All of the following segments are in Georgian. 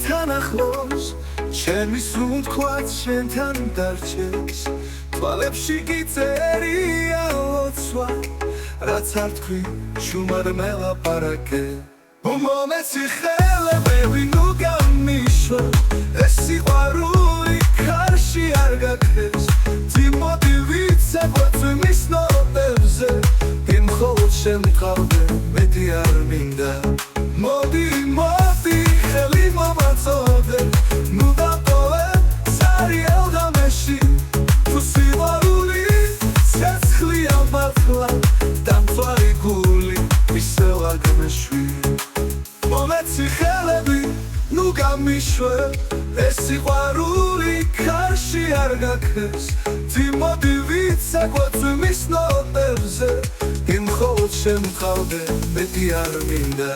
შენთან ახლოს ჩემი სუნთქვაც შენთან დარჩეს თვალებში გიწერია ლოცვა რაც არ თქვი შუმად მელაპარაკე მომეცი ხელებები ნუ გამიშვა ეს სიყვარული ქარში არ გაქრეს ძიმოდი ვიცეკვეცვი მის ნოტებზე იმ მხოლოდ შენ მყავდე მეტი არ მინდა მოდი ხელი მომაწოდე ნუ დატოვე სარიელ ღამეში თუ სიყვარული ცეცხლია მართლა დამწვარი გული ისევ აგმეშვი მომეცი ხელები ნუ გამიშვე ეს სიყვარული ქარში არ გაქრეს ძიმოდი ვიცეკვეცვი მის ნოტებზე იმ მხოლოდ შენ მყავდე მეტი არ მინდა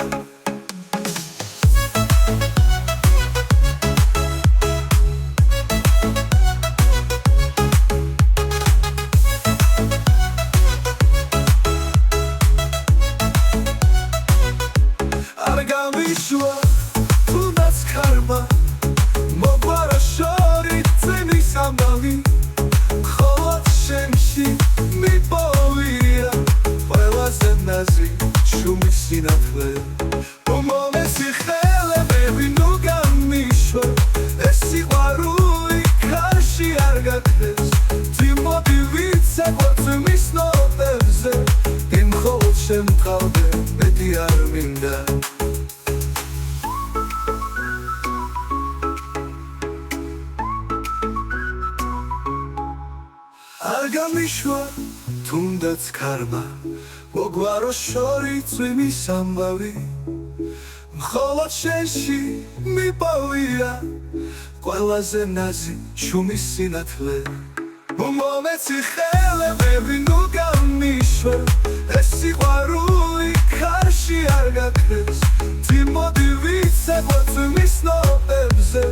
გამიშვა თუნდაც ქარმა მოგვარა შორით წემის ამბავი მხოლოდ შენში მიპოვია ყველაზე ნაზი შუმის სინათლე მომეცი ხელებები ნუ გამიშვა ეს სიყვარული ქარში არ გაქრეს ძიმოდი ვიცეკვეცვი მის ნოტებზე იმ მხოლოდ შენ მყავდე მეტი არ მინდა არ გამიშვა თუნდაც ქარმა მოგვარო შორით წვიმის ამბავი მხოლოდ შენში მიპოვია ყველაზე ნაზი შუმის სინათლე მომეცი ხელებები ნუ გამიშვა ეს სიყვარული ქარში არ გაქრეს ძიმოდი ვიცეკვეცვი მის ნოტებზე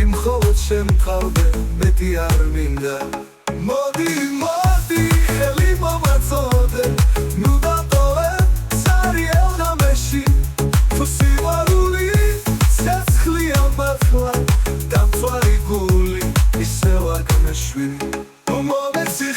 იმ მხოლოდ შენ მყავდე მეტი არ მინდა მოდი ხელი მომაწოდე ნუ დატოვე სარიელ ღამეში თუ სიყვარული ცეცხლია მართლა დამწვარი გული ისევ აგმეშვი მომეცი